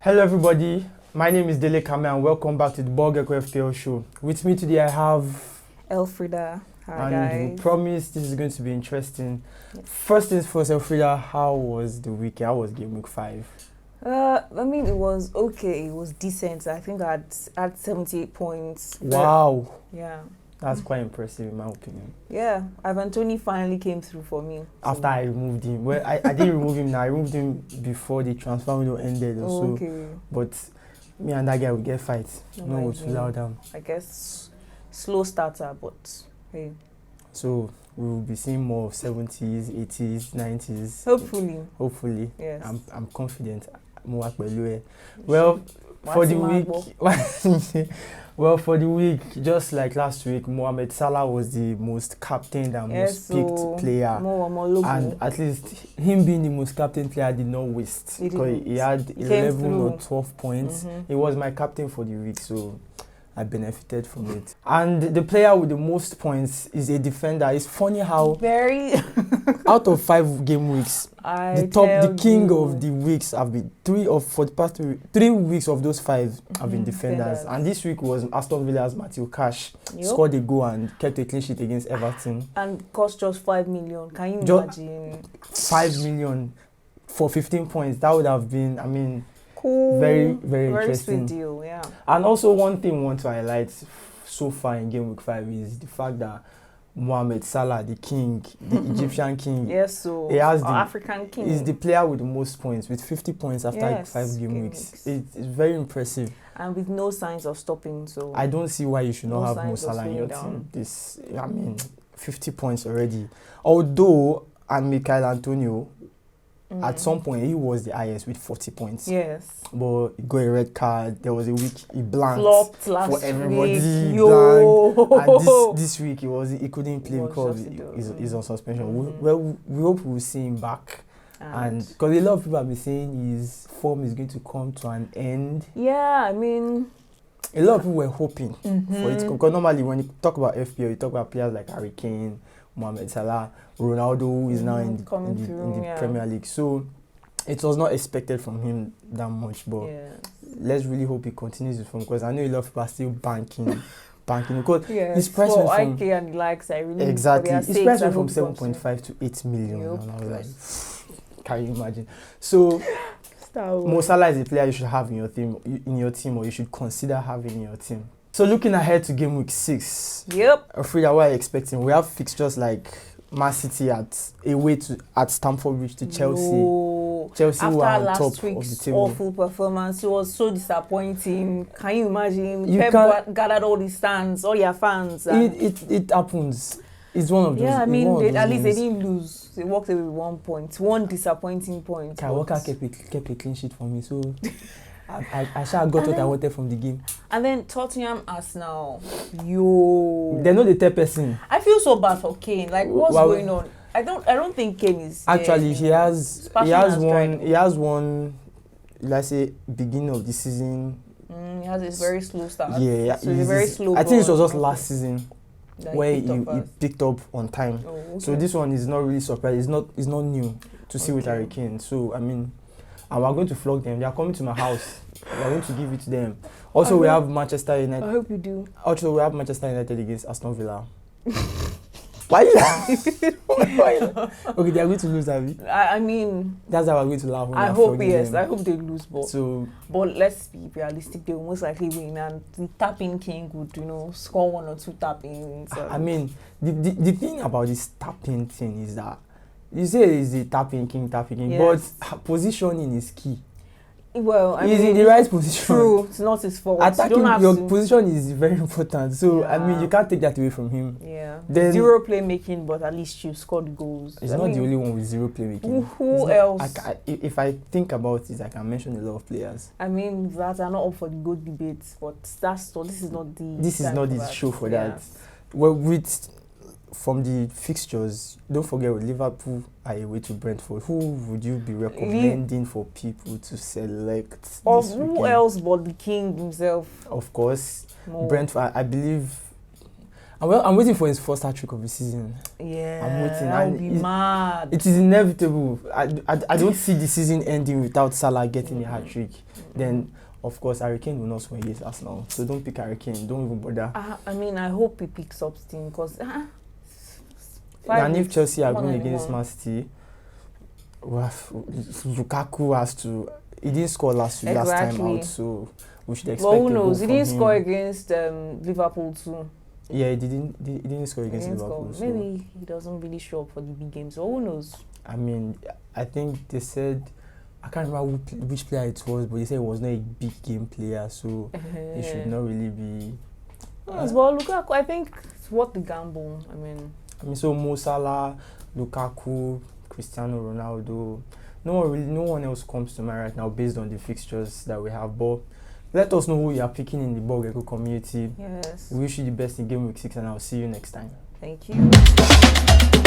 Hello everybody, my name is Dele Kame and welcome back to the Ball Gecko FPL Show. With me today I have Elfrida. Hi and guys. we promise this is going to be interesting. Yes. First things first, Elfrida, how was the week? How was game week 5? I mean, it was okay. It was decent. I think I had 78 points. Wow, Yeah. that's quite impressive in my opinion. Yeah. Ivan Toney finally came through for me. After I removed him. Well, I didn't remove him now. I removed him before the transfer window ended or so. Okay. But me and that guy will get fights. No one to allow them. I guess slow starter, but hey. So we will be seeing more of 70s, 80s, 90s. Hopefully. Yes. I'm confident. Well, for the week, just like last week, Mohamed Salah was the most captained and most picked player. And at least him being the most captained player did not waste. Because he had 11 or 12 points. He was my captain for the week, so I benefited from it. And the player with the most points is a defender. It's funny how out of 5 game weeks, the king of the weeks have been for the past 3 weeks of those 5 have been defenders. And this week was Aston Villa's Matthew Cash. Scored a goal and kept a clean sheet against Everton. And cost just 5 million. Can you imagine? 5 million for 15 points. That would have been, I mean, cool. Very interesting. Sweet deal, yeah. And also one thing I want to highlight so far in game week 5 is the fact that Mohamed Salah, the king, the Egyptian king, he has the African king. He's the player with the most points, with 50 points after 5 game weeks. It's very impressive. And with no signs of stopping, so I don't see why you should not have Mo Salah in your team. 50 points already. Although, and Michail Antonio, at some point, he was the highest with 40 points. Yes. But he got a red card. There was a week he blanked for everybody. And this week he couldn't play because he's on suspension. We hope we'll see him back. And because a lot of people have been saying his form is going to come to an end. Yeah, I mean, a lot of people were hoping for it. Because normally when you talk about FPL, you talk about players like Harry Kane, Mohamed Salah, Ronaldo, who is now in the Premier League. So it was not expected from him that much, but let's really hope he continues his form, because I know a lot of people are still banking because his price went from IK and the likes. I really his price went from 7.5 to 8 million. And I was like, can you imagine? So Mo Salah is a player you should have in your team, or you should consider having in your team. So looking ahead to game week 6, Elfrida, what are you expecting? We have fixtures like Man City at Stamford Bridge to Chelsea. Chelsea were on top of the table. Awful performance. It was so disappointing. Can you imagine? Pep gathered all the stands, all your fans. It happens. It's one of those. Yeah, I mean, at least they didn't lose. They walked away with 1 point. One disappointing point. Walker kept a clean sheet for me, so I got what I wanted from the game. And then Tottenham, Arsenal. They're not the third person. I feel so bad for Kane. Like, what's going on? I don't think Kane is actually he has one, let's say, beginning of the season. He has a very slow start. Yeah, so he's very slow. I think it was just last season where he picked up on time. So this one is not really surprised. It's not new to see with Harry Kane. So I mean, and we're going to flog them. They are coming to my house. We're going to give it to them. Also, we have Manchester United. I hope you do. Also, we have Manchester United against Aston Villa. Why you laughing? Okay, they are going to lose, Abby. I mean, that's how we're going to laugh. I hope I hope they lose, but let's be realistic. They will most likely win, and the tapping king would, score 1 or 2 tappings. I mean, the thing about this tapping thing is that you say it's the tapping king, but positioning is key. Well, he's in the right position. True, it's not his fault. Attacking your position is very important. So I mean, you can't take that away from him. Yeah. Then 0 playmaking, but at least you scored goals. He's not the only one with 0 playmaking. Who else? If I think about it, I can mention a lot of players. I mean, that are not up for the goal debate, but this is not the. This is not the show for that. Well, from the fixtures, don't forget with Liverpool are away to Brentford. Who would you be recommending for people to select? Who else but the king himself? Of course, Brentford. I believe I'm waiting for his first hat-trick of the season. Yeah, I'm waiting. That would be mad. It is inevitable. I don't see the season ending without Salah getting a hat-trick. Then, of course, Harry Kane will not score against Arsenal. So don't pick Harry Kane. Don't even bother. I mean, I hope he picks up steam because... and if Chelsea are going against Man City, well, Lukaku has to... He didn't score last time out, so we should expect. Well, who knows? He didn't score against Liverpool too. Yeah, he didn't score against Liverpool. So maybe he doesn't really show up for the big games. So who knows? I mean, I think they said, I can't remember which player it was, but they said it was not a big game player, so it should not really be. Yes, but Lukaku, I think it's worth the gamble. I mean, so Mo Salah, Lukaku, Cristiano Ronaldo. No one else comes to mind right now based on the fixtures that we have. But let us know who you are picking in the Ball Gecko community. Yes. We wish you the best in game week 6, and I'll see you next time. Thank you.